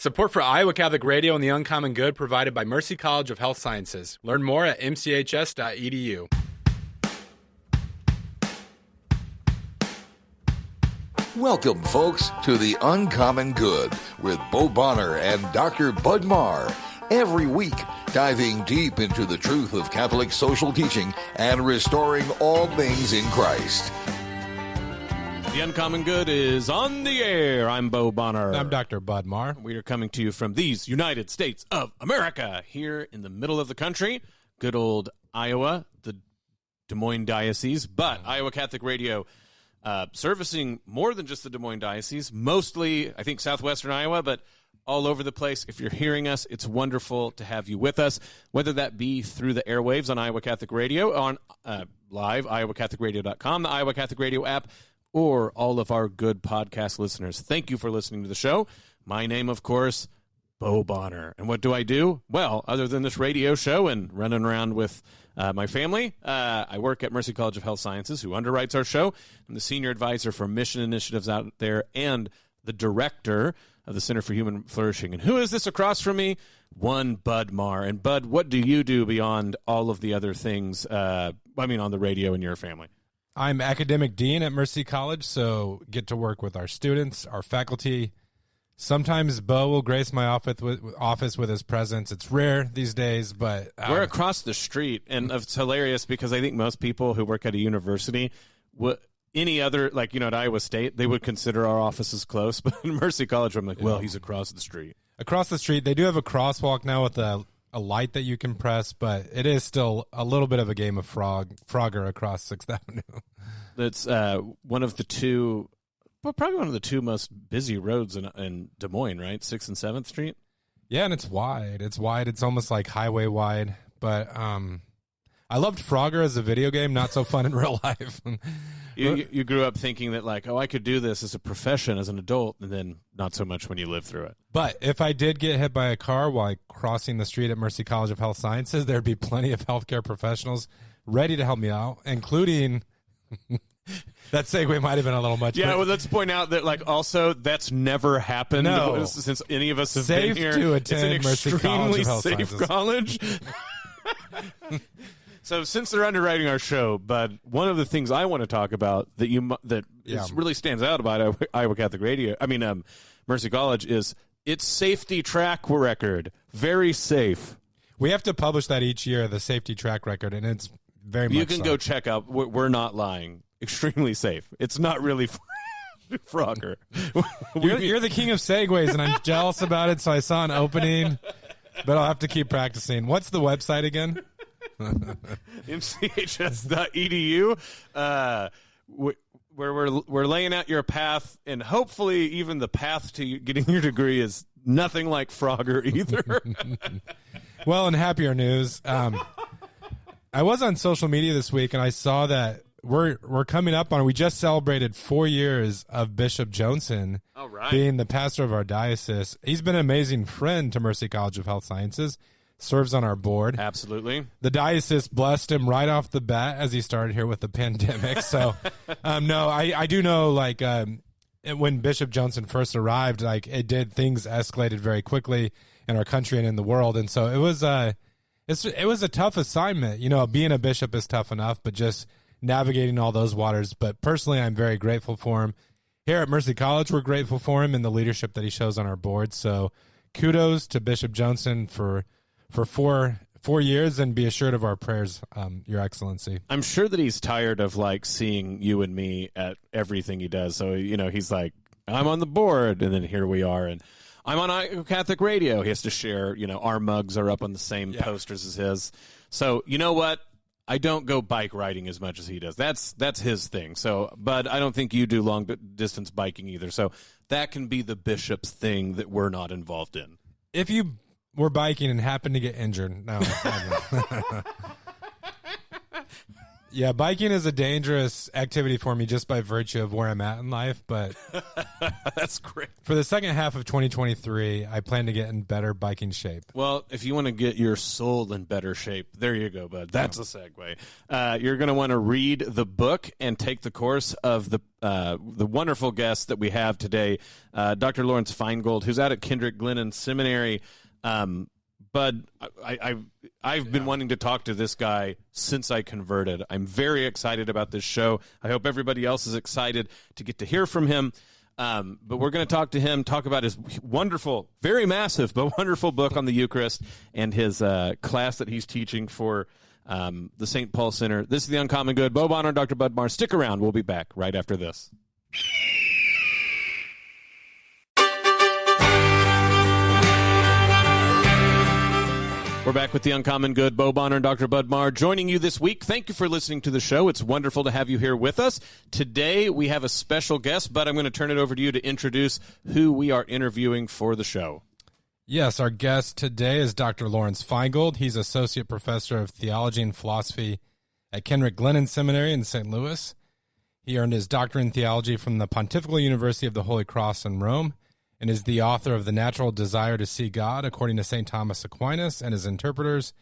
Support for Iowa Catholic Radio and the Uncommon Good provided by Mercy College of Health Sciences. Learn more at mchs.edu. Welcome, folks, to the Uncommon Good with Bo Bonner and Dr. Bud Marr. Every week, diving deep into the truth of Catholic social teaching and restoring all things in Christ. The Uncommon Good is on the air. I'm Bo Bonner. I'm Dr. Bud Marr. We are coming to you from these United States of America, here in the middle of the country. Good old Iowa, the Des Moines Diocese, but Iowa Catholic Radio servicing more than just the Des Moines Diocese, mostly, I think, southwestern Iowa, but all over the place. If you're hearing us, it's wonderful to have you with us, whether that be through the airwaves on Iowa Catholic Radio, on live, iowacatholicradio.com, the Iowa Catholic Radio app, or all of our good podcast listeners. Thank you for listening to the show. My name, of course, Bo Bonner. And what do I do? Well, other than this radio show and running around with my family, I work at Mercy College of Health Sciences, who underwrites our show. I'm the senior advisor for mission initiatives out there and the director of the Center for Human Flourishing. And who is this across from me? One Bud Marr. And Bud, what do you do beyond all of the other things, on the radio in your family? I'm academic dean at Mercy College, so get to work with our students, our faculty. Sometimes Bo will grace my office with his presence. It's rare these days, but... We're across the street, and it's hilarious because I think most people who work at a university, any other, at Iowa State, they would consider our offices close, but in Mercy College, I'm like, well, he's across the street. Across the street, they do have a crosswalk now with a light that you can press, but it is still a little bit of a game of Frogger across 6th Avenue. That's one of the two most busy roads in Des Moines, right? 6th and 7th Street? Yeah, and it's wide. It's almost like highway wide, but I loved Frogger as a video game, not so fun in real life. You grew up thinking that, I could do this as a profession, as an adult, and then not so much when you live through it. But if I did get hit by a car while crossing the street at Mercy College of Health Sciences, there'd be plenty of healthcare professionals ready to help me out, including... That segue might have been a little much. Yeah, well, let's point out that, also, that's never happened since any of us have been here. To attend it's an Mercy extremely College of Health safe Sciences. college. So, since they're underwriting our show, but one of the things I want to talk about that really stands out about Iowa Catholic Radio, Mercy College, is its safety track record. Very safe. We have to publish that each year, the safety track record, and it's very much. You can go check out. We're not lying. Extremely safe. It's not really Frogger. You're the king of segues, and I'm jealous about it, so I saw an opening, but I'll have to keep practicing. What's the website again? mchs.edu, where we're laying out your path, and hopefully even the path to getting your degree is nothing like Frogger either. Well, in happier news, I was on social media this week, and I saw that we're coming up on, we just celebrated 4 years of Bishop Joensen being the pastor of our diocese. He's been an amazing friend to Mercy College of Health Sciences, serves on our board. Absolutely. The diocese blessed him right off the bat as he started here with the pandemic. So, I do know, when Bishop Joensen first arrived, things escalated very quickly in our country and in the world. And so it was a tough assignment. Being a bishop is tough enough, but just navigating all those waters. But personally, I'm very grateful for him. Here at Mercy College, we're grateful for him and the leadership that he shows on our board. So kudos to Bishop Joensen for 4 years, and be assured of our prayers, Your Excellency. I'm sure that he's tired of seeing you and me at everything he does. So, he's like, I'm on the board, and then here we are, and I'm on Iowa Catholic Radio. He has to share, our mugs are up on the same posters as his. So, you know what? I don't go bike riding as much as he does. That's his thing. So, but I don't think you do long distance biking either. So that can be the bishop's thing that we're not involved in. If you were biking and happened to get injured, no. Yeah, biking is a dangerous activity for me just by virtue of where I'm at in life. But That's great. for the second half of 2023, I plan to get in better biking shape. Well, if you want to get your soul in better shape, there you go, bud. That's a segue. You're going to want to read the book and take the course of the wonderful guest that we have today, Dr. Lawrence Feingold, who's out at Kendrick Glennon Seminary. Bud, I've been wanting to talk to this guy since I converted. I'm very excited about this show. I hope everybody else is excited to get to hear from him. But we're going to talk to him, talk about his wonderful, very massive, but wonderful book on the Eucharist and his class that he's teaching for the St. Paul Center. This is The Uncommon Good. Bo Bonner and Dr. Bud Marr. Stick around. We'll be back right after this. We're back with The Uncommon Good. Bo Bonner and Dr. Bud Marr joining you this week. Thank you for listening to the show. It's wonderful to have you here with us. Today we have a special guest, but I'm going to turn it over to you to introduce who we are interviewing for the show. Yes, our guest today is Dr. Lawrence Feingold. He's Associate Professor of Theology and Philosophy at Kendrick Glennon Seminary in St. Louis. He earned his doctorate in theology from the Pontifical University of the Holy Cross in Rome, and is the author of The Natural Desire to See God, according to St. Thomas Aquinas and his interpreters,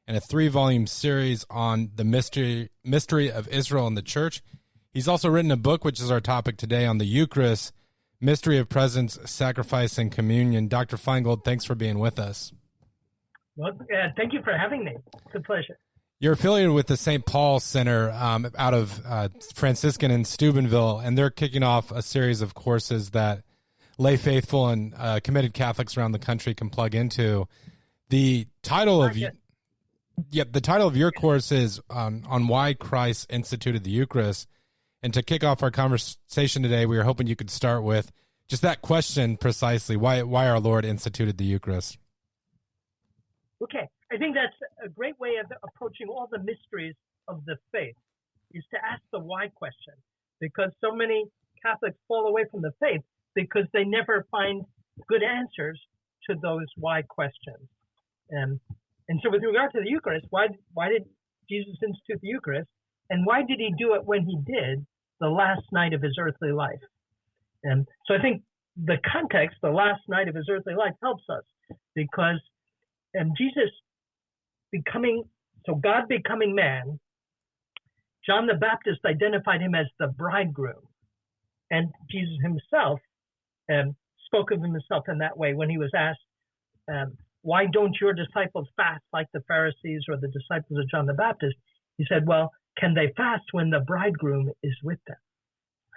and a 3-volume series on the mystery of Israel and the Church. He's also written a book, which is our topic today, on the Eucharist, Mystery of Presence, Sacrifice, and Communion. Dr. Feingold, thanks for being with us. Well, thank you for having me. It's a pleasure. You're affiliated with the St. Paul Center out of Franciscan in Steubenville, and they're kicking off a series of courses that lay faithful and committed Catholics around the country can plug into. The title of your course is on why Christ instituted the Eucharist. And to kick off our conversation today, we were hoping you could start with just that question precisely: why our Lord instituted the Eucharist. Okay, I think that's a great way of approaching all the mysteries of the faith, is to ask the why question, because so many Catholics fall away from the faith because they never find good answers to those why questions. And so with regard to the Eucharist, why did Jesus institute the Eucharist? And why did he do it when he did, the last night of his earthly life? And so I think the context, the last night of his earthly life, helps us, because Jesus God becoming man, John the Baptist identified him as the bridegroom. And Jesus himself spoke of himself in that way when he was asked, why don't your disciples fast like the Pharisees or the disciples of John the Baptist? He said, well, can they fast when the bridegroom is with them?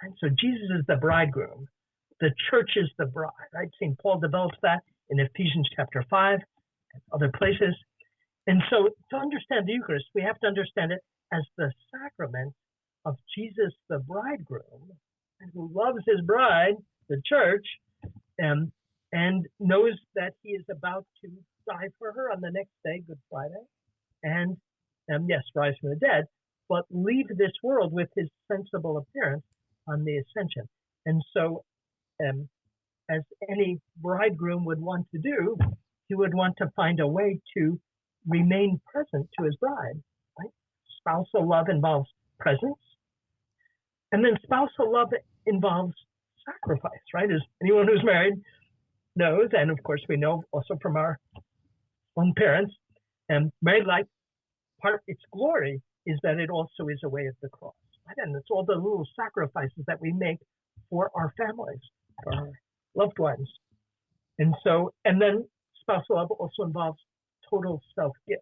And so Jesus is the bridegroom. The church is the bride, right? St. Paul develops that in Ephesians chapter 5 and other places. And so to understand the Eucharist, we have to understand it as the sacrament of Jesus the bridegroom, who loves his bride, the church, and knows that he is about to die for her on the next day, Good Friday, and yes, rise from the dead, but leave this world with his sensible appearance on the ascension. And so, as any bridegroom would want to do, he would want to find a way to remain present to his bride. Right? Spousal love involves presence, and then spousal love involves sacrifice, right? As anyone who's married knows, and of course we know also from our own parents, married life, part of its glory is that it also is a way of the cross, right? And it's all the little sacrifices that we make for our families, for our loved ones. And then spousal love also involves total self-gift,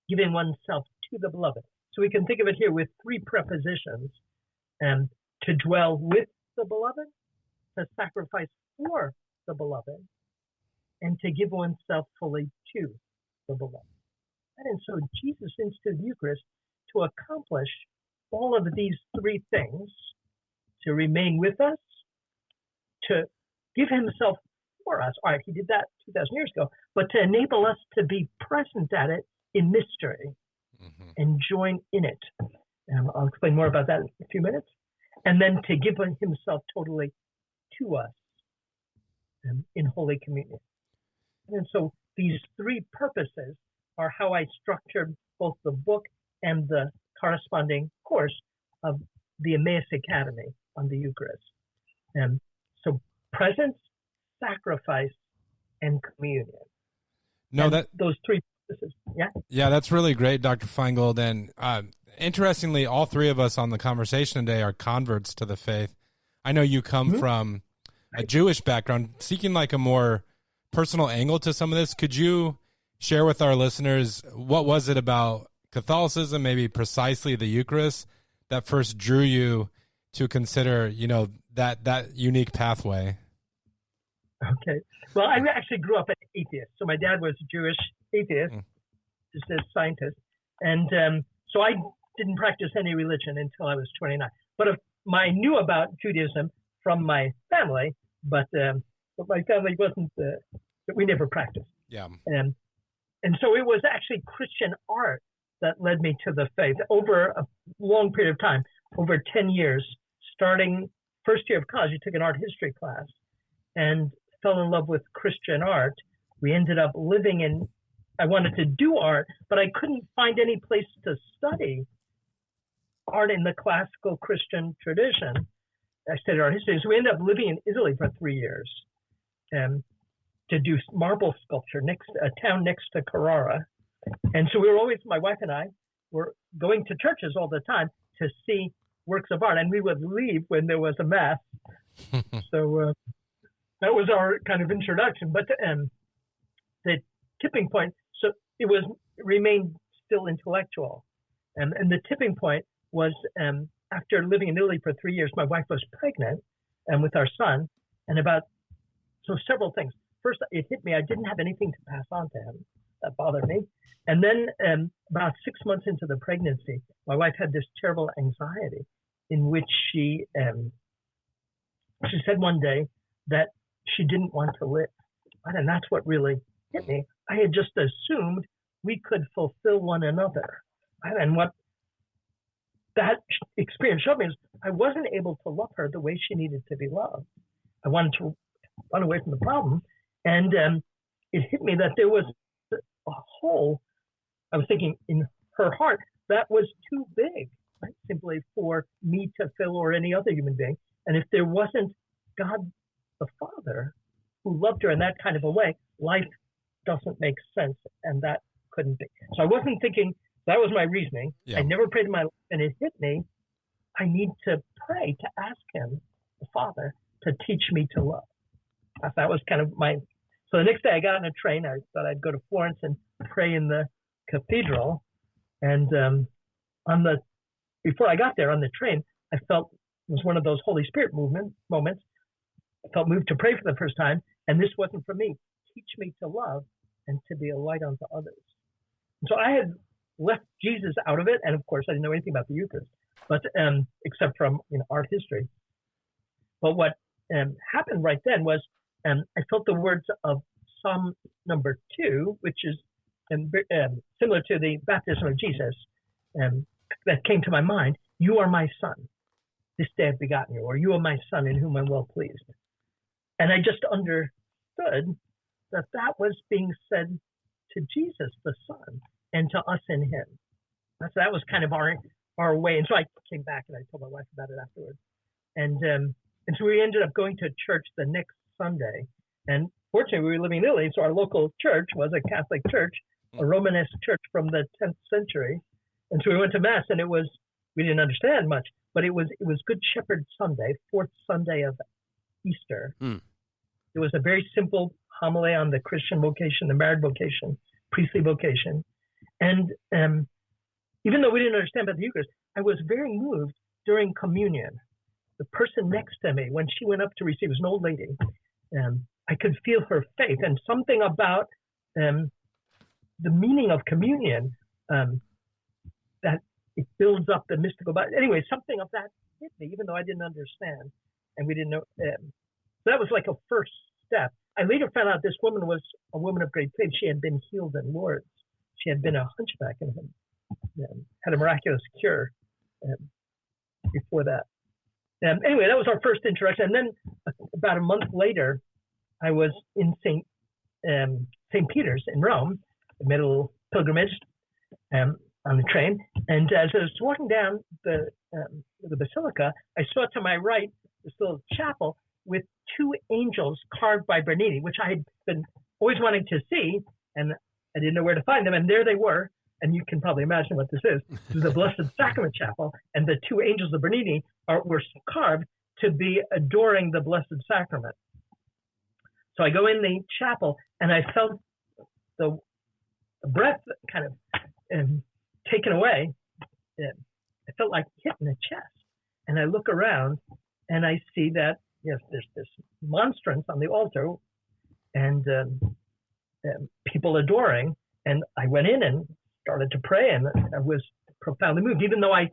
giving oneself to the beloved. So we can think of it here with 3 prepositions, to dwell with the beloved, to sacrifice for the beloved, and to give oneself fully to the beloved. And so Jesus instituted the Eucharist to accomplish all of these 3 things: to remain with us, to give himself for us. All right, he did that 2,000 years ago, but to enable us to be present at it in mystery and join in it. I'll explain more about that in a few minutes. And then to give himself totally to us in Holy Communion. And so these 3 purposes are how I structured both the book and the corresponding course of the Emmaus Academy on the Eucharist. So presence, sacrifice, and communion. No, and that those three purposes. Yeah. Yeah, that's really great, Dr. Feingold. And interestingly, all three of us on the conversation today are converts to the faith. I know you come from a Jewish background, seeking like a more personal angle to some of this. Could you share with our listeners what was it about Catholicism, maybe precisely the Eucharist, that first drew you to consider, that unique pathway? Okay. Well, I actually grew up an atheist. So my dad was a Jewish atheist, just a scientist. And so I didn't practice any religion until I was 29. But I knew about Judaism from my family, but my family wasn't, we never practiced. Yeah. And so it was actually Christian art that led me to the faith over a long period of time, over 10 years, starting first year of college. I took an art history class and fell in love with Christian art. We ended up I wanted to do art, but I couldn't find any place to study art in the classical Christian tradition. I studied art history. So we ended up living in Italy for 3 years to do marble sculpture a town next to Carrara. And so we were always, my wife and I were going to churches all the time to see works of art, and we would leave when there was a mass. So that was our kind of introduction. But the tipping point, so it remained still intellectual. And the tipping point was after living in Italy for 3 years, my wife was pregnant with our son, and several things. First, it hit me, I didn't have anything to pass on to him. That bothered me. And then about 6 months into the pregnancy, my wife had this terrible anxiety in which she said one day that she didn't want to live. And that's what really hit me. I had just assumed we could fulfill one another. And what that experience showed me is I wasn't able to love her the way she needed to be loved. I wanted to run away from the problem. And it hit me that there was a hole, I was thinking, in her heart that was too big, right? Simply for me to fill or any other human being. And if there wasn't God the Father who loved her in that kind of a way, life doesn't make sense, and that couldn't be. So I wasn't thinking, that was my reasoning. Yeah. I never prayed in my life, and it hit me. I need to pray, to ask him, the Father, to teach me to love. That was kind of so the next day I got on a train. I thought I'd go to Florence and pray in the cathedral. And before I got there on the train, I felt it was one of those Holy Spirit moments. I felt moved to pray for the first time. And this wasn't for me. Teach me to love and to be a light unto others. And so I had left Jesus out of it. And of course, I didn't know anything about the Eucharist, but except from art history. But what happened right then was I felt the words of Psalm number 2, which is similar to the baptism of Jesus, that came to my mind. You are my son. This day I've begotten you, or you are my son in whom I'm well pleased. And I just understood that was being said to Jesus, the Son, and to us in him. So that was kind of our way. And so I came back and I told my wife about it afterwards. And so we ended up going to church the next Sunday. And fortunately, we were living in Italy, so our local church was a Catholic church, a Romanesque church from the 10th century. And so we went to Mass, and we didn't understand much, but it was Good Shepherd Sunday, fourth Sunday of Easter. It was a very simple homily on the Christian vocation, the married vocation, priestly vocation. And even though we didn't understand about the Eucharist, I was very moved during communion. The person next to me, when she went up to receive, was an old lady. I could feel her faith, and something about the meaning of communion, that it builds up the mystical body. Anyway, something of that hit me, even though I didn't understand, and we didn't know. That was like a first step. I later found out this woman was a woman of great faith. She had been healed in Lourdes. She had been a hunchback and had a miraculous cure before that. Anyway, that was our first introduction. And then about a month later, I was in St. Peter's in Rome. I made a little pilgrimage. on the train. And as I was walking down the Basilica, I saw to my right this little chapel with two angels carved by Bernini, which I had been always wanting to see, and I didn't know where to find them. And there they were. And you can probably imagine what this is. This is the Blessed Sacrament Chapel, and the two angels of Bernini were carved to be adoring the Blessed Sacrament. So I go in the chapel, and I felt the breath kind of taken away. I felt like hit in the chest. And I look around, and I see that, yes, there's this monstrance on the altar, and people adoring. And I went in and started to pray, and I was profoundly moved, even though I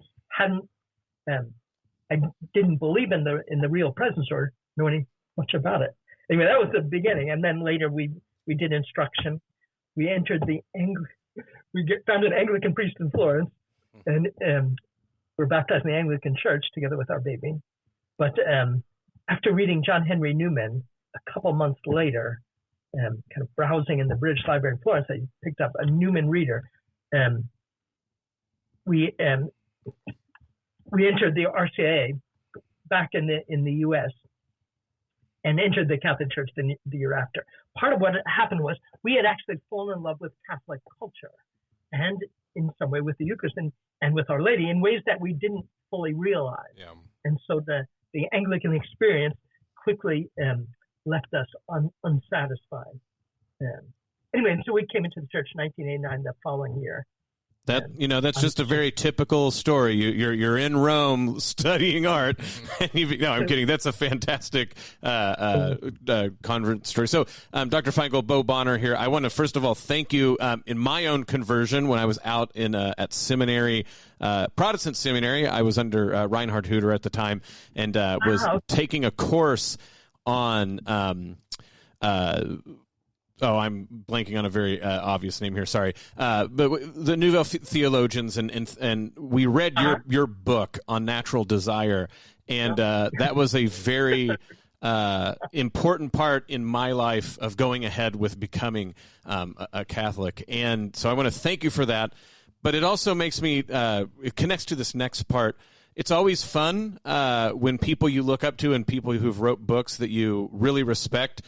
didn't believe in the real presence or know any much about it. Anyway, that was the beginning, and then later we did instruction. We entered found an Anglican priest in Florence, and were baptized in the Anglican Church together with our baby. But after reading John Henry Newman, a couple months later, kind of browsing in the British Library in Florence, I picked up a Newman reader. We entered the RCIA back in the U.S. and entered the Catholic Church the year after. Part of what happened was we had actually fallen in love with Catholic culture, and in some way with the Eucharist and with Our Lady in ways that we didn't fully realize. Yeah. And so the Anglican experience quickly left us unsatisfied. Anyway, so we came into the church in 1989, the following year. That's just a very typical story. You're in Rome studying art. No, I'm kidding. That's a fantastic convert story. So, Dr. Feingold, Bo Bonner here. I want to first of all thank you. In my own conversion, when I was out at seminary, Protestant seminary, I was under Reinhard Hutter at the time, and was taking a course on. I'm blanking on a very obvious name here. Sorry, but the Nouvelle Theologians, and we read your book on natural desire, and that was a very important part in my life of going ahead with becoming a Catholic. And so I want to thank you for that. But it also makes me it connects to this next part. It's always fun when people you look up to and people who've wrote books that you really respect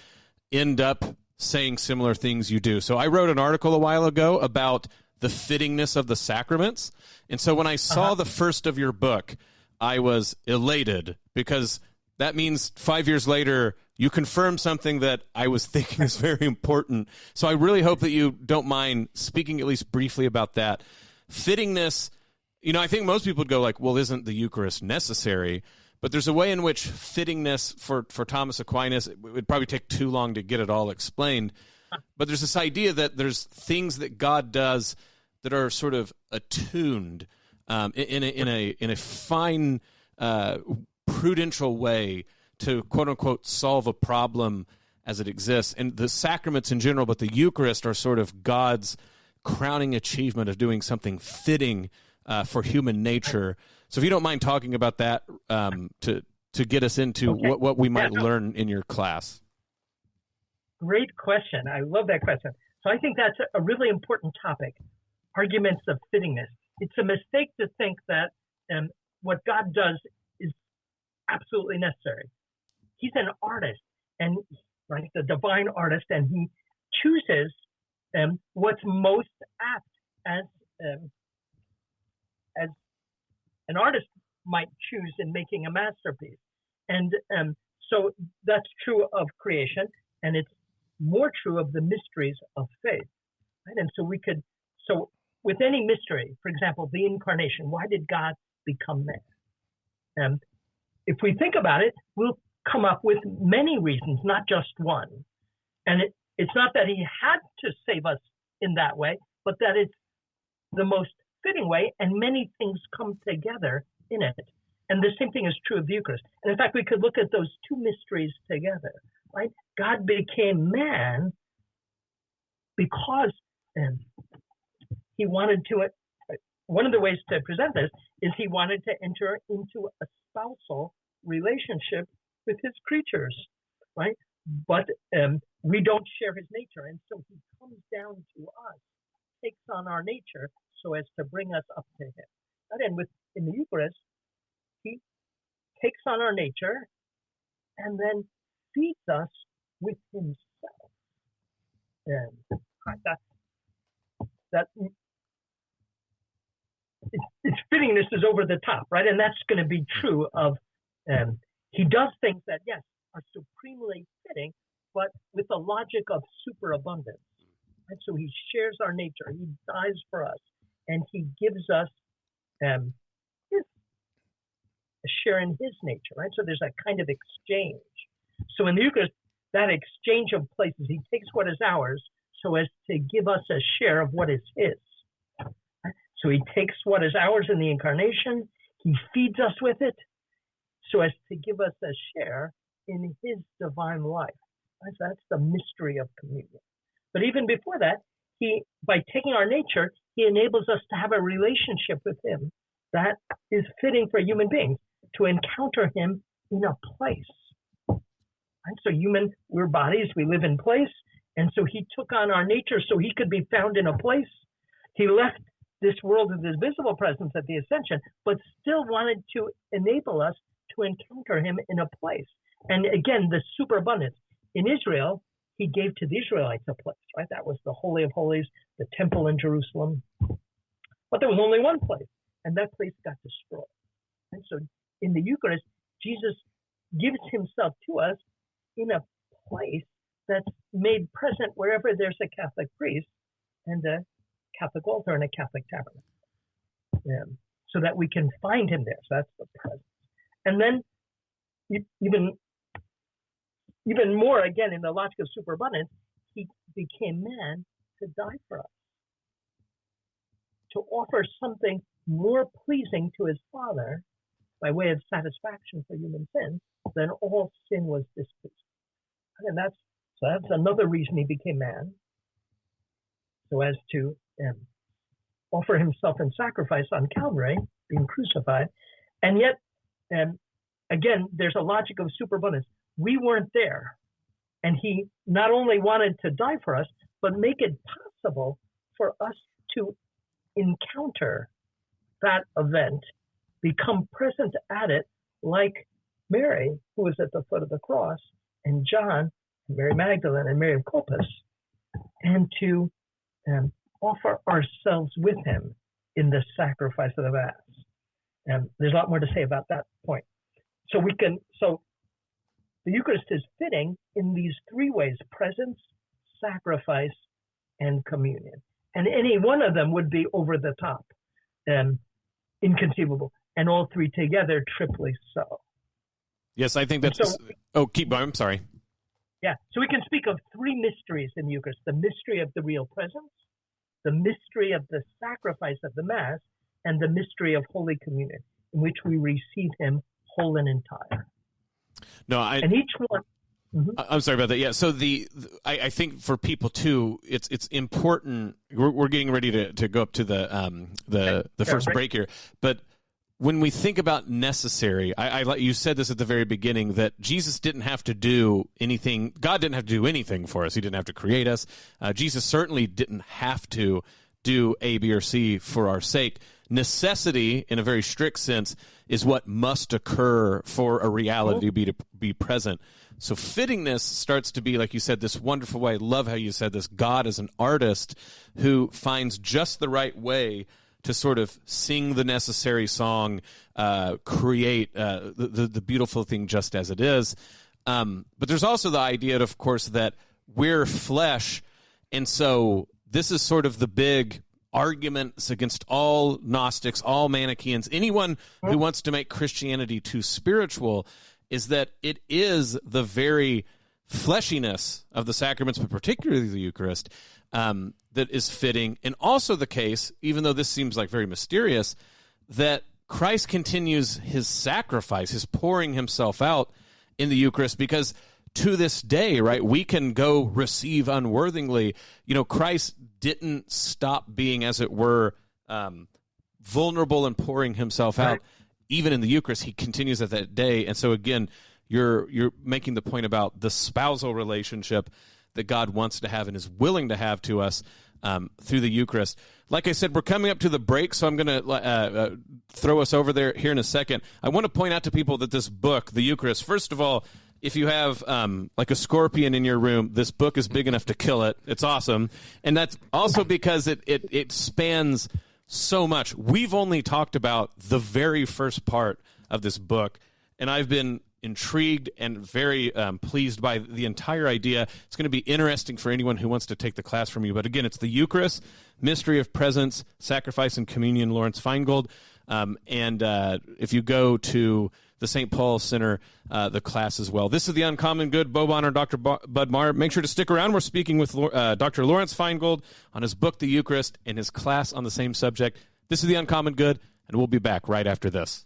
end up saying similar things you do. So I wrote an article a while ago about the fittingness of the sacraments. And so when I saw the first of your book, I was elated because that means 5 years later, you confirm something that I was thinking is very important. So I really hope that you don't mind speaking at least briefly about that. Fittingness, I think most people would go like, well, isn't the Eucharist necessary? But there's a way in which fittingness for Thomas Aquinas, it would probably take too long to get it all explained. But there's this idea that there's things that God does that are sort of attuned in a fine, prudential way to quote unquote solve a problem as it exists. And the sacraments in general, but the Eucharist are sort of God's crowning achievement of doing something fitting for human nature. So if you don't mind talking about that to get us into what we might learn in your class. Great question. I love that question. So I think that's a really important topic, arguments of fittingness. It's a mistake to think that what God does is absolutely necessary. He's an artist, and the divine artist, and he chooses what's most apt as an artist might choose in making a masterpiece. And so that's true of creation, and it's more true of the mysteries of faith. Right? And so with any mystery, for example, the incarnation, why did God become man? If we think about it, we'll come up with many reasons, not just one. And it's not that he had to save us in that way, but that it's the most fitting way, and many things come together in it. And the same thing is true of the Eucharist. And in fact, we could look at those two mysteries together, right? God became man because he wanted to, one of the ways to present this is he wanted to enter into a spousal relationship with his creatures, right? But we don't share his nature, and so he comes down to us, takes on our nature, so as to bring us up to him. And in the Eucharist, he takes on our nature and then feeds us with himself. And it's fitting this is over the top, right? And that's going to be true of, he does things that, yes, are supremely fitting, but with the logic of superabundance. And so he shares our nature. He dies for us, and he gives us a share in his nature, right? So there's a kind of exchange. So in the Eucharist, that exchange of places, he takes what is ours so as to give us a share of what is his. So he takes what is ours in the Incarnation, he feeds us with it so as to give us a share in his divine life. So that's the mystery of communion. But even before that, by taking our nature, he enables us to have a relationship with him that is fitting for human beings, to encounter him in a place. And so we're bodies, we live in place, and so he took on our nature so he could be found in a place. He left this world of his visible presence at the Ascension, but still wanted to enable us to encounter him in a place. And again, the superabundance. In Israel, he gave to the Israelites a place, right? That was the Holy of Holies, the temple in Jerusalem. But there was only one place, and that place got destroyed. And so in the Eucharist, Jesus gives himself to us in a place that's made present wherever there's a Catholic priest and a Catholic altar and a Catholic tabernacle, so that we can find him there. So that's the presence. And then even more, again, in the logic of superabundance, he became man to die for us, to offer something more pleasing to his Father by way of satisfaction for human sin than all sin was displeasing. And that's another reason he became man, so as to offer himself in sacrifice on Calvary, being crucified. And yet, again, there's a logic of superabundance. We weren't there, and he not only wanted to die for us, but make it possible for us to encounter that event, become present at it, like Mary, who was at the foot of the cross, and John, and Mary Magdalene, and Mary of Clopas, and to offer ourselves with him in the sacrifice of the Mass. And there's a lot more to say about that point. So the Eucharist is fitting in these three ways: presence, sacrifice, and communion. And any one of them would be over the top, inconceivable. And all three together, triply so. Yes, I think that's... keep going. I'm sorry. Yeah, so we can speak of three mysteries in the Eucharist: the mystery of the real presence, the mystery of the sacrifice of the Mass, and the mystery of Holy Communion, in which we receive him whole and entire. And each one. Mm-hmm. I'm sorry about that. Yeah. So I think for people too, it's important. We're getting ready to go up to the first break here, but when we think about necessary, you said this at the very beginning, that Jesus didn't have to do anything. God didn't have to do anything for us. He didn't have to create us. Jesus certainly didn't have to do A, B, or C for our sake. Necessity, in a very strict sense, is what must occur for a reality to be present. So fittingness starts to be, like you said, this wonderful way. I love how you said this. God is an artist who finds just the right way to sort of sing the necessary song, create the beautiful thing just as it is. But there's also the idea, of course, that we're flesh, and so this is sort of the big arguments against all Gnostics, all Manichaeans, anyone who wants to make Christianity too spiritual, is that it is the very fleshiness of the sacraments, but particularly the Eucharist, that is fitting. And also the case, even though this seems like very mysterious, that Christ continues his sacrifice, his pouring himself out in the Eucharist, because to this day, right, we can go receive unworthingly. You know, Christ didn't stop being, as it were, vulnerable and pouring himself out. Even in the Eucharist, he continues at that day. And so again, you're making the point about the spousal relationship, that God wants to have and is willing to have to us through the Eucharist. Like I said, we're coming up to the break, so I'm going to throw us over there here in a second. I want to point out to people that this book, the Eucharist, first of all, if you have like a scorpion in your room, this book is big enough to kill it. It's awesome. And that's also because it spans so much. We've only talked about the very first part of this book, and I've been intrigued and very pleased by the entire idea. It's going to be interesting for anyone who wants to take the class from you. But again, it's the Eucharist, Mystery of Presence, Sacrifice, and Communion, Lawrence Feingold. And if you go to the St. Paul Center, the class as well. This is The Uncommon Good. Bo Bonner, Dr. Bud Marr. Make sure to stick around. We're speaking with Dr. Lawrence Feingold on his book, The Eucharist, and his class on the same subject. This is The Uncommon Good, and we'll be back right after this.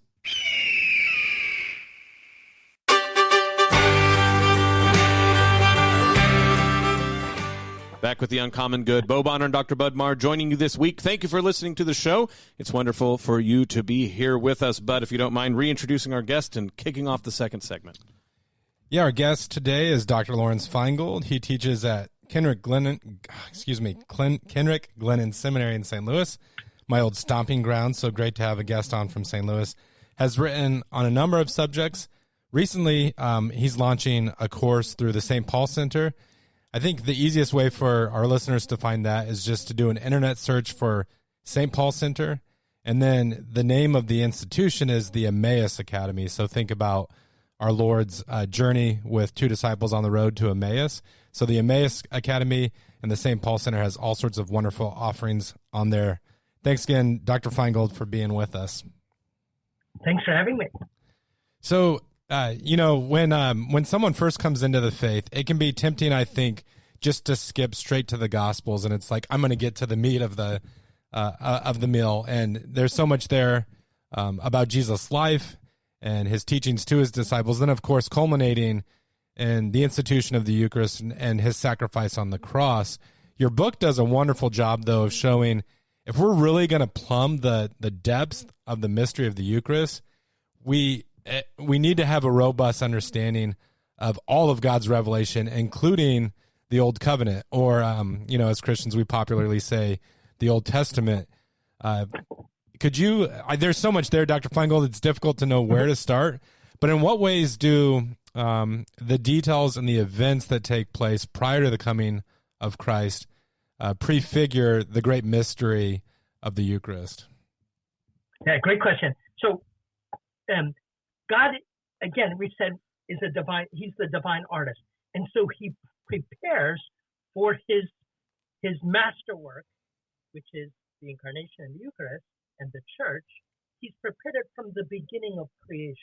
Back with The Uncommon Good. Bo Bonner and Dr. Bud Marr joining you this week. Thank you for listening to the show. It's wonderful for you to be here with us. Bud, if you don't mind reintroducing our guest and kicking off the second segment. Yeah, our guest today is Dr. Lawrence Feingold. He teaches at Kenrick Glennon Seminary in St. Louis, my old stomping ground. So great to have a guest on from St. Louis. Has written on a number of subjects. Recently, he's launching a course through the St. Paul Center. I think the easiest way for our listeners to find that is just to do an internet search for St. Paul Center, and then the name of the institution is the Emmaus Academy. So think about our Lord's journey with two disciples on the road to Emmaus. So the Emmaus Academy and the St. Paul Center has all sorts of wonderful offerings on there. Thanks again, Dr. Feingold, for being with us. Thanks for having me. So, when someone first comes into the faith, it can be tempting, I think, just to skip straight to the Gospels, and it's like I'm going to get to the meat of the meal, and there's so much there about Jesus' life and his teachings to his disciples. Then, of course, culminating in the institution of the Eucharist and his sacrifice on the cross. Your book does a wonderful job, though, of showing if we're really going to plumb the depths of the mystery of the Eucharist, we need to have a robust understanding of all of God's revelation, including the Old Covenant, or, as Christians, we popularly say the Old Testament. There's so much there, Dr. Feingold, it's difficult to know where to start, but in what ways do the details and the events that take place prior to the coming of Christ prefigure the great mystery of the Eucharist? Yeah, great question. So, God, again, we said, he's the divine artist. And so he prepares for his masterwork, which is the incarnation and the Eucharist and the church. He's prepared it from the beginning of creation.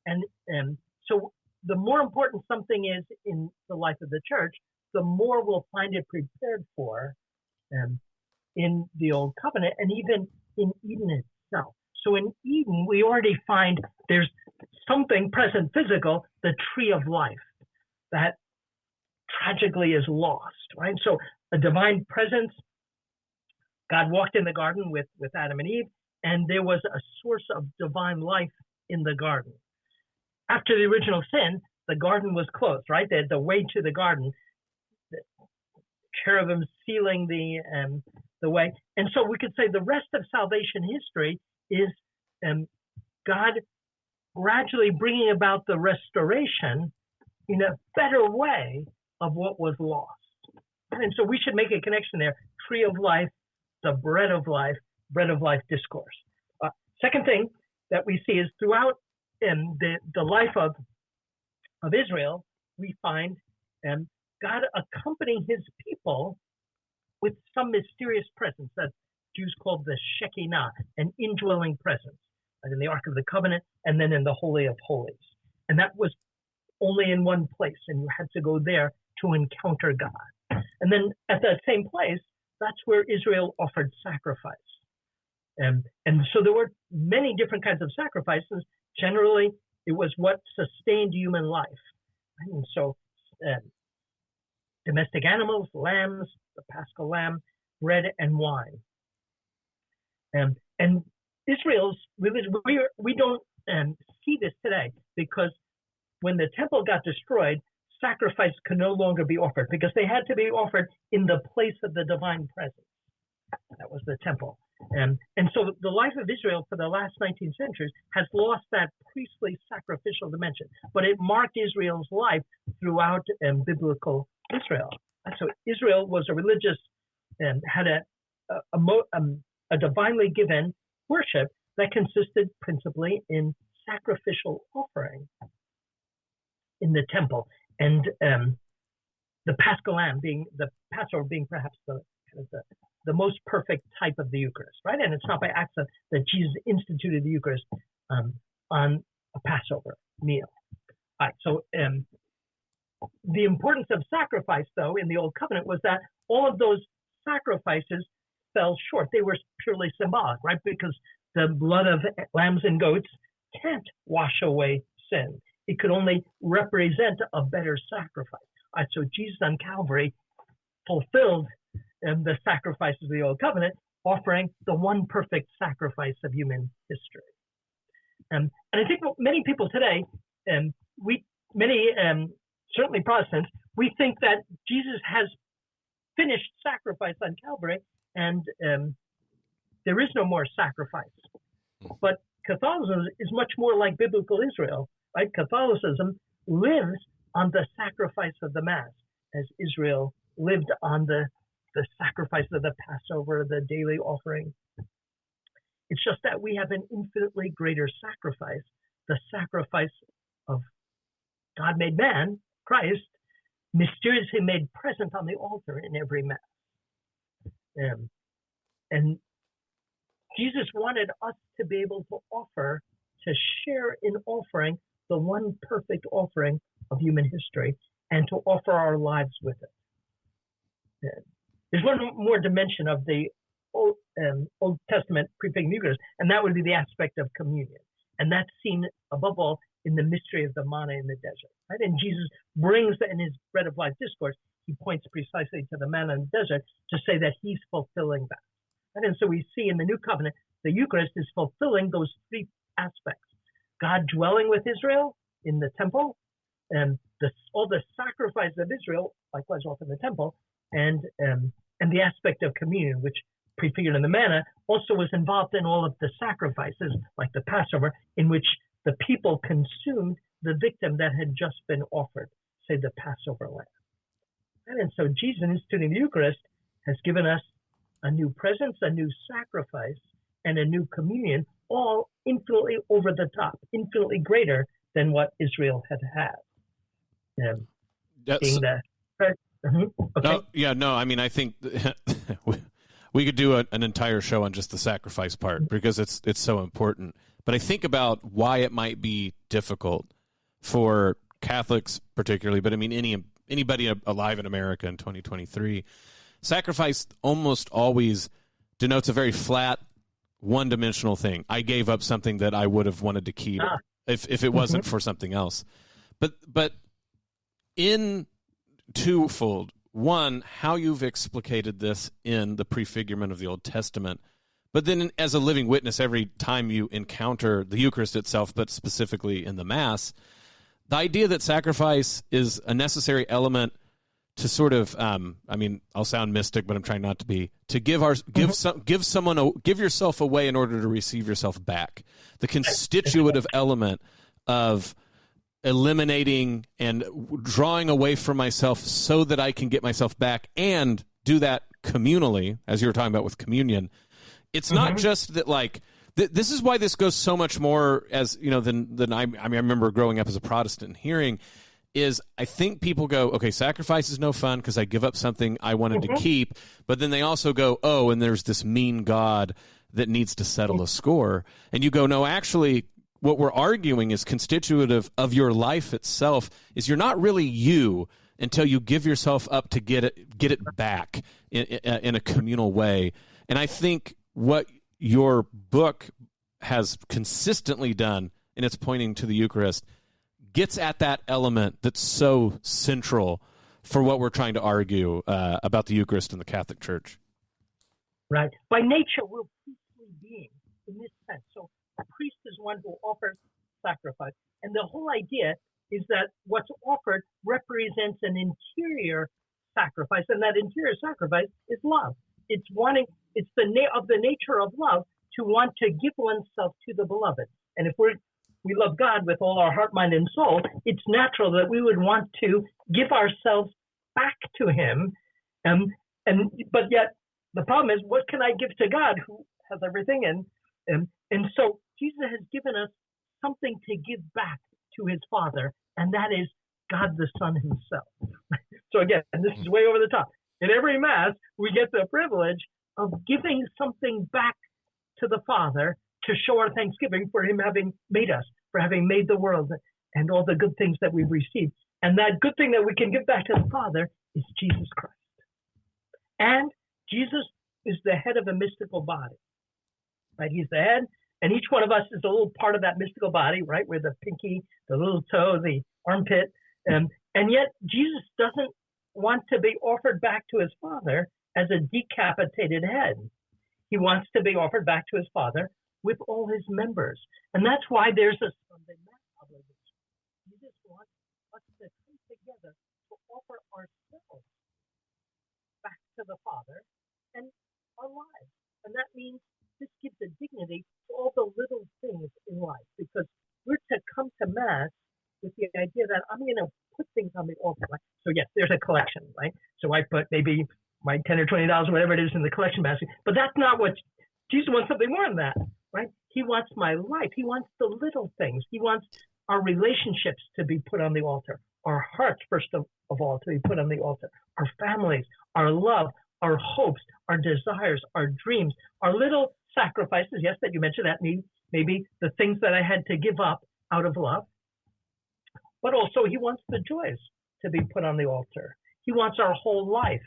And so the more important something is in the life of the church, the more we'll find it prepared for in the Old Covenant and even in Eden itself. So in Eden, we already find there's something present physical, the tree of life, that tragically is lost, right? So a divine presence, God walked in the garden with Adam and Eve, and there was a source of divine life in the garden. After the original sin, the garden was closed, right? The way to the garden, the cherubim sealing the way. And so we could say the rest of salvation history is God gradually bringing about the restoration in a better way of what was lost. And so we should make a connection there. Tree of life, the bread of life discourse. Second thing that we see is throughout the life of Israel, we find God accompanying his people with some mysterious presence that Jews called the Shekinah, an indwelling presence, like in the Ark of the Covenant and then in the Holy of Holies. And that was only in one place, and you had to go there to encounter God. And then at that same place, that's where Israel offered sacrifice. And so there were many different kinds of sacrifices. Generally, it was what sustained human life. And so domestic animals, lambs, the Paschal lamb, bread and wine. And Israel's religion, we don't see this today, because when the temple got destroyed, sacrifice could no longer be offered because they had to be offered in the place of the divine presence. That was the temple. And so the life of Israel for the last 19 centuries has lost that priestly sacrificial dimension, but it marked Israel's life throughout biblical Israel. And so Israel was a religious, had a divinely given worship that consisted principally in sacrificial offering in the temple, and the Paschal Lamb the Passover being perhaps the most perfect type of the Eucharist, right? And it's not by accident that Jesus instituted the Eucharist on a Passover meal. All right, so the importance of sacrifice, though, in the Old Covenant was that all of those sacrifices fell short. They were purely symbolic, right? Because the blood of lambs and goats can't wash away sin. It could only represent a better sacrifice. All right, so Jesus on Calvary fulfilled the sacrifices of the Old Covenant, offering the one perfect sacrifice of human history. And I think many people today, certainly Protestants, we think that Jesus has finished sacrifice on Calvary and there is no more sacrifice. But Catholicism is much more like biblical Israel, right? Catholicism lives on the sacrifice of the Mass, as Israel lived on the sacrifice of the Passover, the daily offering. It's just that we have an infinitely greater sacrifice, the sacrifice of God made man, Christ, mysteriously made present on the altar in every Mass. And Jesus wanted us to be able to share in offering the one perfect offering of human history and to offer our lives with it. There's one more dimension of the Old Testament pre-pagan Eucharist, and that would be the aspect of communion. And that's seen above all in the mystery of the manna in the desert. Right? And Jesus brings in his bread of life discourse, he points precisely to the manna in the desert to say that he's fulfilling that. Right? And so we see in the New Covenant, the Eucharist is fulfilling those three aspects. God dwelling with Israel in the temple, and all the sacrifice of Israel, likewise offered in the temple, and the aspect of communion, which prefigured in the manna, also was involved in all of the sacrifices, like the Passover, in which the people consumed the victim that had just been offered, say the Passover lamb. And so Jesus, instituting the Eucharist, has given us a new presence, a new sacrifice, and a new communion, all infinitely over the top, infinitely greater than what Israel had had. I mean, I think we could do an entire show on just the sacrifice part because it's so important. But I think about why it might be difficult for Catholics particularly, but I mean anybody alive in America in 2023. Sacrifice almost always denotes a very flat, one-dimensional thing. I gave up something that I would have wanted to keep if it wasn't for something else. But in twofold. One, how you've explicated this in the prefigurement of the Old Testament, but then as a living witness every time you encounter the Eucharist itself, but specifically in the Mass, the idea that sacrifice is a necessary element to sort of, I'll sound mystic, but I'm trying not to be, to give yourself away in order to receive yourself back. The constitutive element of eliminating and drawing away from myself so that I can get myself back and do that communally, as you were talking about with communion. It's not just that, like, this is why this goes so much more as, than I remember growing up as a Protestant and hearing is I think people go, okay, sacrifice is no fun because I give up something I wanted to keep, but then they also go, oh, and there's this mean God that needs to settle a score. And you go, no, actually, what we're arguing is constitutive of your life itself is you're not really you until you give yourself up to get it back in a communal way. And I think what your book has consistently done in its pointing to the Eucharist gets at that element that's so central for what we're trying to argue about the Eucharist in the Catholic Church. Right. By nature, we're priestly beings in this sense. So a priest is one who offers sacrifice. And the whole idea is that what's offered represents an interior sacrifice, and that interior sacrifice is love. It's of the nature of love to want to give oneself to the beloved. And if we love God with all our heart, mind, and soul, it's natural that we would want to give ourselves back to him. But yet the problem is, what can I give to God who has everything? And so Jesus has given us something to give back to his Father, and that is God the Son himself. So again, and this is way over the top. In every Mass, we get the privilege of giving something back to the Father to show our thanksgiving for him having made us, for having made the world and all the good things that we've received. And that good thing that we can give back to the Father is Jesus Christ. And Jesus is the head of a mystical body, right? He's the head, and each one of us is a little part of that mystical body, right? We're the pinky, the little toe, the armpit. And yet Jesus doesn't want to be offered back to his Father as a decapitated head. He wants to be offered back to his Father with all his members. And that's why there's a Sunday Mass obligation. Jesus wants us to come together to offer ourselves back to the Father and our lives. And that means this gives a dignity to all the little things in life, because we're to come to Mass with the idea that I'm going to put things on the altar. Right? So yes, there's a collection, right? So I put maybe my $10 or $20, whatever it is, in the collection basket. But that's not what Jesus wants. Something more than that, right? He wants my life. He wants the little things. He wants our relationships to be put on the altar. Our hearts, first of all, to be put on the altar. Our families, our love, our hopes, our desires, our dreams, our little sacrifices, yes, that you mentioned, that maybe the things that I had to give up out of love. But also he wants the joys to be put on the altar. He wants our whole life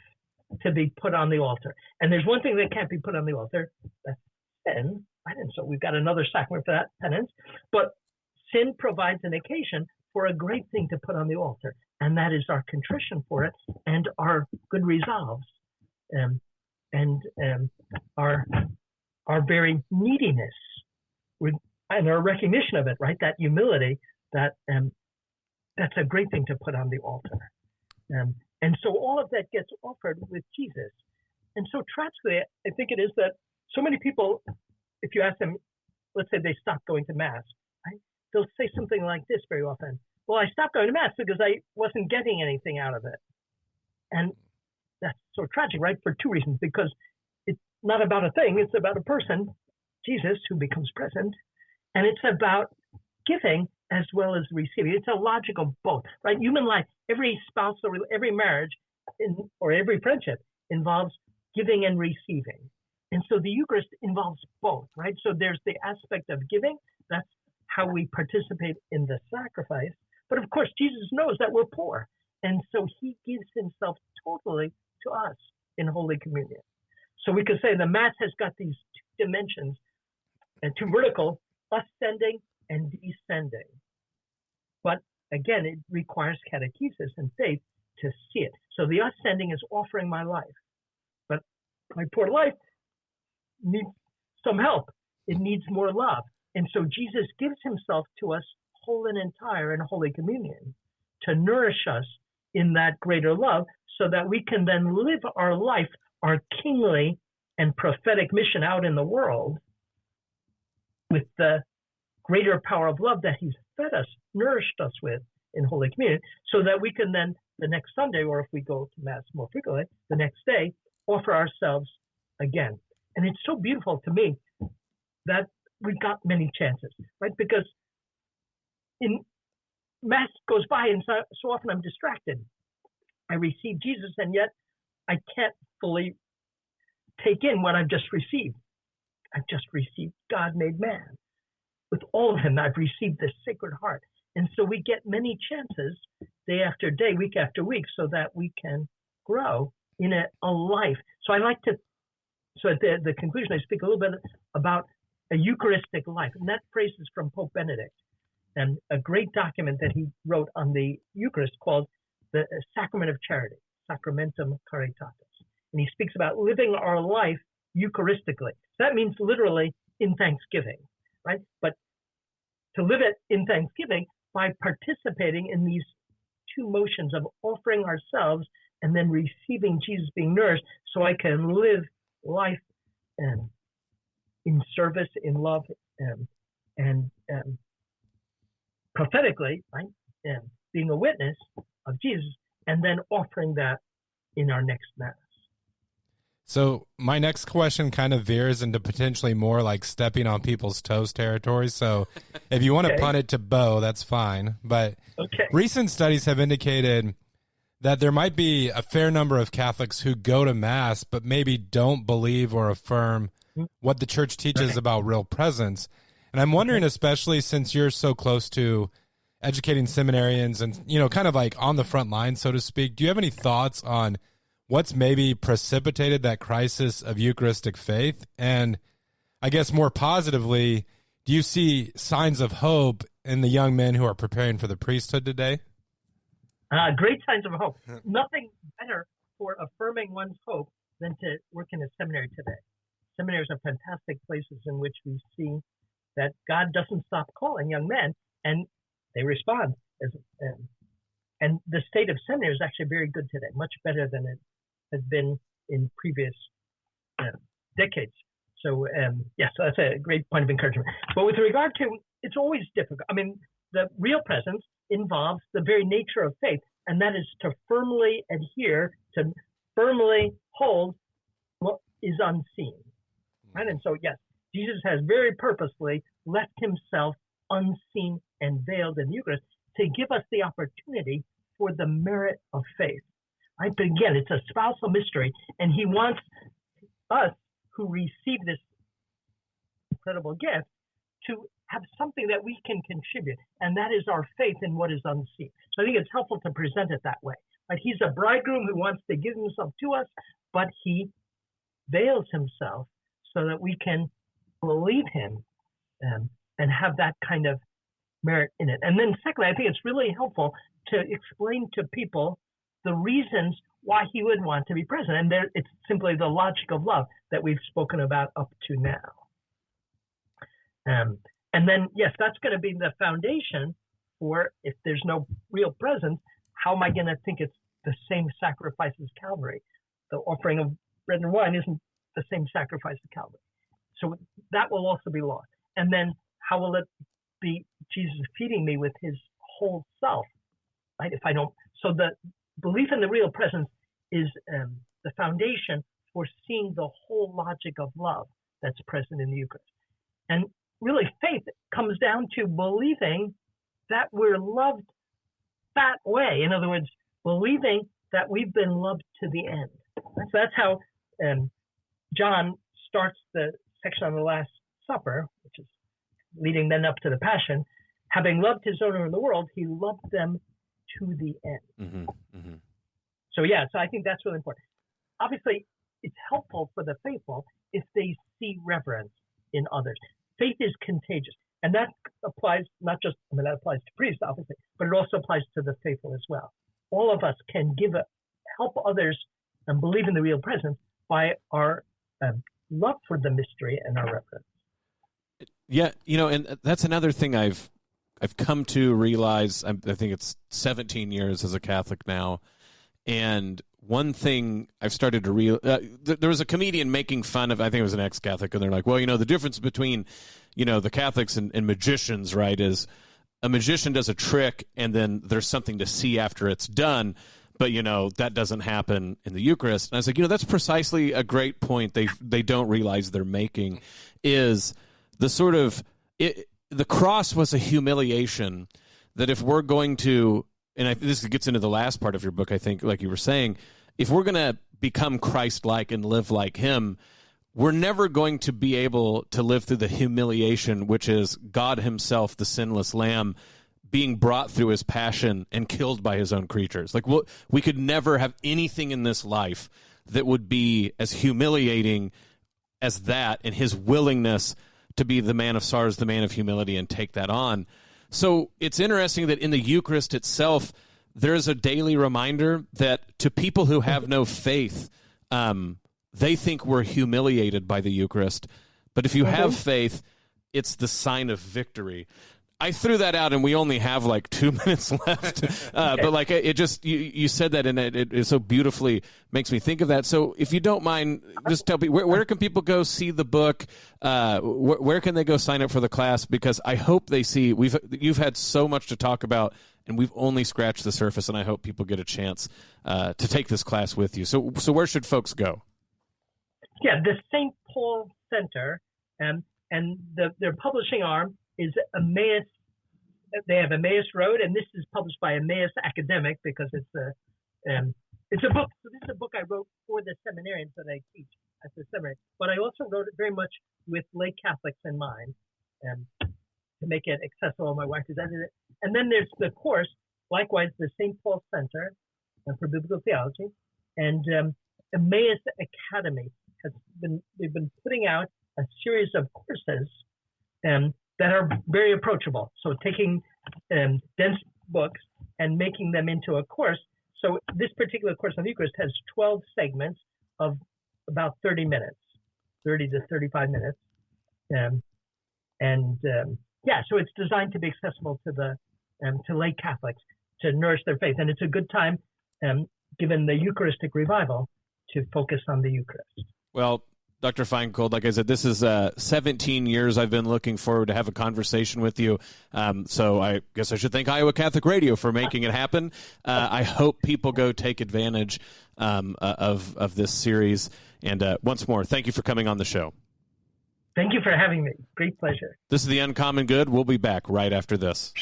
to be put on the altar. And there's one thing that can't be put on the altar, that's sin, right? And so we've got another sacrament for that, penance. But sin provides an occasion for a great thing to put on the altar, and that is our contrition for it and our good resolves, and our very neediness and our recognition of it, right? That humility, that's a great thing to put on the altar. And so all of that gets offered with Jesus. And so tragically, I think it is that so many people, if you ask them, let's say they stop going to Mass, right? They'll say something like this very often: well, I stopped going to Mass because I wasn't getting anything out of it. And that's so tragic, right? For two reasons. Because it's not about a thing, it's about a person, Jesus, who becomes present. And it's about giving as well as receiving. It's a logical both, right? Human life, every spousal, every marriage, or every friendship involves giving and receiving. And so the Eucharist involves both, right? So there's the aspect of giving. That's how we participate in the sacrifice. But of course, Jesus knows that we're poor. And so he gives himself totally to us in Holy Communion. So we could say the Mass has got these two dimensions, and two vertical, ascending and descending. But again, it requires catechesis and faith to see it. So the ascending is offering my life. But my poor life needs some help. It needs more love. And so Jesus gives himself to us whole and entire in Holy Communion to nourish us in that greater love, so that we can then live our life, our kingly and prophetic mission out in the world with the greater power of love that he's fed us, nourished us with in Holy Communion, so that we can then the next Sunday, or if we go to Mass more frequently, the next day, offer ourselves again. And it's so beautiful to me that we got many chances, right? Because in Mass goes by, and so often I'm distracted. I receive Jesus, and yet I can't fully take in what I've just received. I've just received God made man. With all of him, I've received this Sacred Heart. And so we get many chances day after day, week after week, so that we can grow in a life. So I like to, so at the conclusion, I speak a little bit about a Eucharistic life. And that phrase is from Pope Benedict, and a great document that he wrote on the Eucharist called the Sacrament of Charity, Sacramentum Caritatis. And he speaks about living our life Eucharistically. So that means literally in thanksgiving, right? But to live it in thanksgiving by participating in these two motions of offering ourselves and then receiving Jesus being nourished, so I can live life in service, in love, and prophetically, right? Being a witness of Jesus, and then offering that in our next Mass. So my next question kind of veers into potentially more like stepping on people's toes territory. So if you want to punt it to Bo, that's fine. But recent studies have indicated that there might be a fair number of Catholics who go to Mass but maybe don't believe or affirm what the Church teaches about real presence. And I'm wondering, especially since you're so close to educating seminarians and, you know, kind of like on the front line, so to speak, do you have any thoughts on what's maybe precipitated that crisis of Eucharistic faith? And I guess more positively, do you see signs of hope in the young men who are preparing for the priesthood today? Great signs of hope. Nothing better for affirming one's hope than to work in a seminary today. Seminaries are fantastic places in which we see that God doesn't stop calling young men, and they respond. And the state of seminary is actually very good today, much better than it has been in previous decades. So, so that's a great point of encouragement. But with regard to, it's always difficult. I mean, the real presence involves the very nature of faith, and that is to firmly adhere, to firmly hold what is unseen. Right? And so, yes, Jesus has very purposely left himself unseen and veiled in the Eucharist to give us the opportunity for the merit of faith. Right? But again, it's a spousal mystery, and he wants us who receive this incredible gift to have something that we can contribute, and that is our faith in what is unseen. So I think it's helpful to present it that way. Right? He's a bridegroom who wants to give himself to us, but he veils himself so that we can believe him and have that kind of merit in it. And then secondly, I think it's really helpful to explain to people the reasons why he would want to be present. And it's simply the logic of love that we've spoken about up to now. And then, yes, that's going to be the foundation for, if there's no real presence, how am I going to think it's the same sacrifice as Calvary? The offering of bread and wine isn't the same sacrifice as Calvary. So that will also be lost. And then how will it be Jesus feeding me with his whole self? Right? If I don't, so the belief in the real presence is the foundation for seeing the whole logic of love that's present in the Eucharist. And really, faith comes down to believing that we're loved that way. In other words, believing that we've been loved to the end. So that's how John starts the section on the Last Supper, which is leading then up to the Passion. Having loved his own in the world, he loved them to the end. So I think that's really important. Obviously, it's helpful for the faithful if they see reverence in others. Faith is contagious, and that applies not just, that applies to priests, obviously, but it also applies to the faithful as well. All of us can help others and believe in the real presence by our love for the mystery and our reverence. Yeah, and that's another thing I've come to realize. I think it's 17 years as a Catholic now, and one thing I've started to realize, there was a comedian making fun of, I think it was an ex-Catholic, and they're like, well, the difference between, the Catholics and magicians, right, is a magician does a trick and then there's something to see after it's done, but, that doesn't happen in the Eucharist. And I was like, that's precisely a great point they don't realize they're making, is the sort of, the cross was a humiliation that if we're going to, and this gets into the last part of your book, I think, like you were saying, if we're going to become Christ-like and live like him, we're never going to be able to live through the humiliation, which is God himself, the sinless lamb, being brought through his passion and killed by his own creatures. Like, we could never have anything in this life that would be as humiliating as that, and his willingness to be the man of sorrows, the man of humility, and take that on. So it's interesting that in the Eucharist itself, there is a daily reminder that to people who have no faith, they think we're humiliated by the Eucharist. But if you have faith, it's the sign of victory. I threw that out, and we only have like 2 minutes left. But like it just you said that, and it so beautifully makes me think of that. So if you don't mind, just tell me where can people go see the book? Where can they go sign up for the class? Because I hope they see you've had so much to talk about, and we've only scratched the surface. And I hope people get a chance to take this class with you. So where should folks go? Yeah, the St. Paul Center, and their publishing arm is Emmaus. They have Emmaus Road, and this is published by Emmaus Academic because it's a book. So this is a book I wrote for the seminarians that I teach at the seminary. But I also wrote it very much with lay Catholics in mind, to make it accessible. My wife has edited it. And then there's the course, likewise, the St. Paul Center for Biblical Theology, and Emmaus Academy they've been putting out a series of courses that are very approachable. So taking dense books and making them into a course. So this particular course on Eucharist has 12 segments of about 30 minutes, 30 to 35 minutes. So it's designed to be accessible to to lay Catholics to nourish their faith. And it's a good time, given the Eucharistic revival, to focus on the Eucharist. Well, Dr. Feingold, like I said, this is 17 years I've been looking forward to have a conversation with you. So I guess I should thank Iowa Catholic Radio for making it happen. I hope people go take advantage of this series. And once more, thank you for coming on the show. Thank you for having me. Great pleasure. This is The Uncommon Good. We'll be back right after this.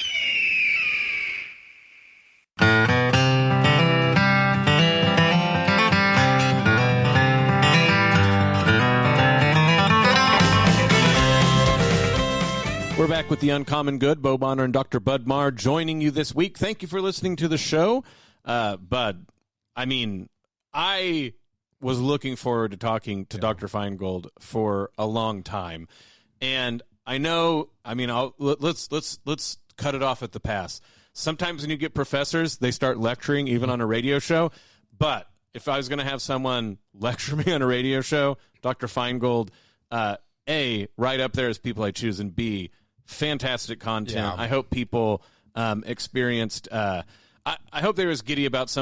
We're back with The Uncommon Good. Bo Bonner and Dr. Bud Marr joining you this week. Thank you for listening to the show. Bud, I was looking forward to talking to Dr. Feingold for a long time. And I know, let's cut it off at the pass. Sometimes when you get professors, they start lecturing even on a radio show. But if I was going to have someone lecture me on a radio show, Dr. Feingold, A, right up there as people I choose, and B, fantastic content. Yeah. I hope people experienced. I hope they were as giddy about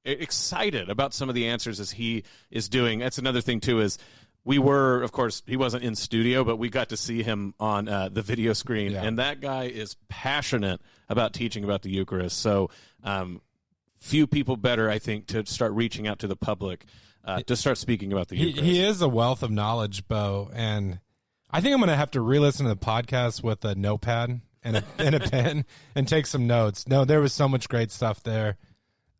excited about some of the answers as he is doing. That's another thing too. Is we were, of course, he wasn't in studio, but we got to see him on the video screen, and that guy is passionate about teaching about the Eucharist. So, few people better, I think, to start reaching out to the public to start speaking about the Eucharist. He is a wealth of knowledge, Bo, and I think I'm going to have to re-listen to the podcast with a notepad and a pen and take some notes. No, there was so much great stuff there.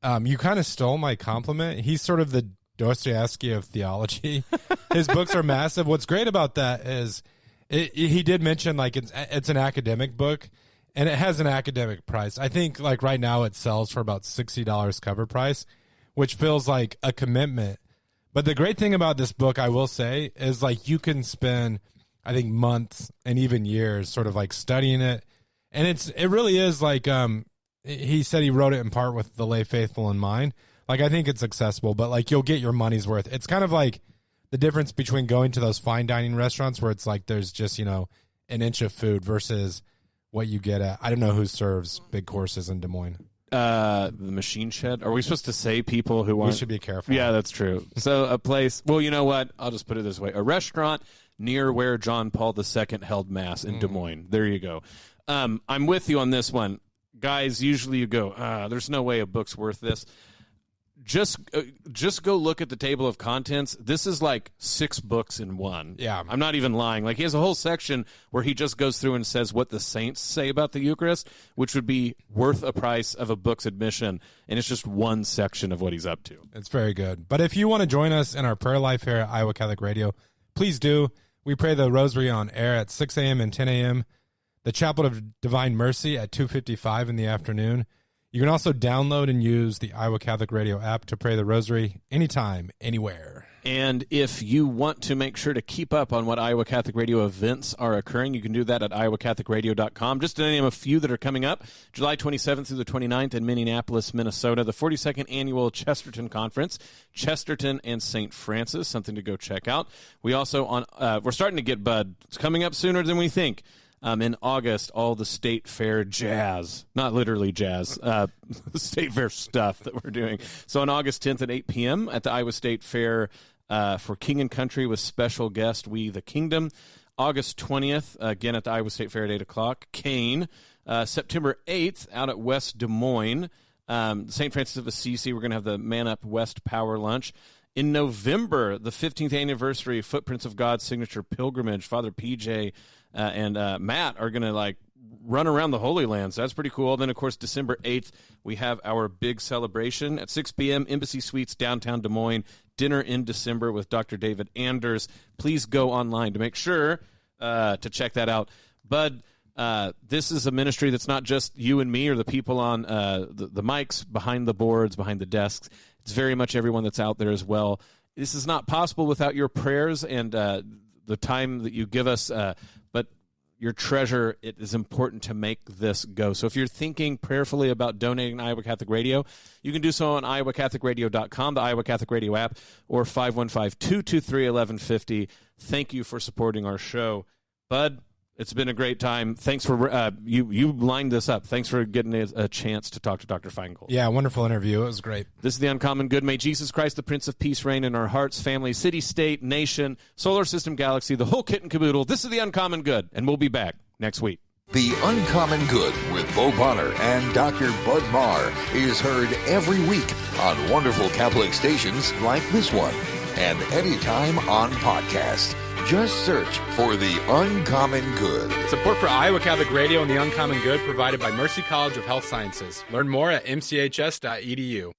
You kind of stole my compliment. He's sort of the Dostoevsky of theology. His books are massive. What's great about that is he did mention like it's an academic book, and it has an academic price. I think like right now it sells for about $60 cover price, which feels like a commitment. But the great thing about this book, I will say, is like you can spend, I think, months and even years sort of like studying it. And it really is like, he said he wrote it in part with the lay faithful in mind. Like, I think it's accessible, but like you'll get your money's worth. It's kind of like the difference between going to those fine dining restaurants where it's like there's just, an inch of food versus what you get at, I don't know who serves big courses in Des Moines. The Machine Shed. Are we supposed to say people who aren't? We should be careful. Yeah, that's true. So a place, well, you know what? I'll just put it this way. A restaurant near where John Paul II held Mass in Des Moines. There you go. I'm with you on this one. Guys, usually you go, there's no way a book's worth this. Just go look at the table of contents. This is like 6 books in one. Yeah. I'm not even lying. Like, he has a whole section where he just goes through and says what the saints say about the Eucharist, which would be worth a price of a book's admission, and it's just one section of what he's up to. It's very good. But if you want to join us in our prayer life here at Iowa Catholic Radio, please do. We pray the Rosary on air at 6 a.m. and 10 a.m., the Chaplet of Divine Mercy at 2:55 in the afternoon. You can also download and use the Iowa Catholic Radio app to pray the Rosary anytime, anywhere. And if you want to make sure to keep up on what Iowa Catholic Radio events are occurring, you can do that at iowacatholicradio.com. Just to name a few that are coming up, July 27th through the 29th in Minneapolis, Minnesota, the 42nd Annual Chesterton Conference, Chesterton and St. Francis, something to go check out. We also, we're starting to get, Bud, it's coming up sooner than we think. In August, all the state fair jazz, not literally jazz, state fair stuff that we're doing. So on August 10th at 8 p.m. at the Iowa State Fair for King and Country with special guest We the Kingdom. August 20th, again at the Iowa State Fair at 8 o'clock, Kane. September 8th out at West Des Moines, St. Francis of Assisi, we're going to have the Man Up West Power Lunch. In November, the 15th anniversary Footprints of God Signature Pilgrimage, Father PJ and Matt are going to run around the Holy Land, so that's pretty cool. Then, of course, December 8th, we have our big celebration at 6 p.m., Embassy Suites, downtown Des Moines, dinner in December with Dr. David Anders. Please go online to make sure to check that out. Bud, this is a ministry that's not just you and me or the people on the mics, behind the boards, behind the desks. It's very much everyone that's out there as well. This is not possible without your prayers and the time that you give us, but your treasure, it is important to make this go. So if you're thinking prayerfully about donating to Iowa Catholic Radio, you can do so on iowacatholicradio.com, the Iowa Catholic Radio app, or 515-223-1150. Thank you for supporting our show. Bud, it's been a great time. Thanks for you lined this up. Thanks for getting a chance to talk to Dr. Feingold. Yeah, wonderful interview. It was great. This is The Uncommon Good. May Jesus Christ, the Prince of Peace, reign in our hearts, family, city, state, nation, solar system, galaxy, the whole kit and caboodle. This is The Uncommon Good, and we'll be back next week. The Uncommon Good with Bo Bonner and Dr. Bud Marr is heard every week on wonderful Catholic stations like this one, and anytime on podcast. Just search for The Uncommon Good. Support for Iowa Catholic Radio and The Uncommon Good provided by Mercy College of Health Sciences. Learn more at mchs.edu.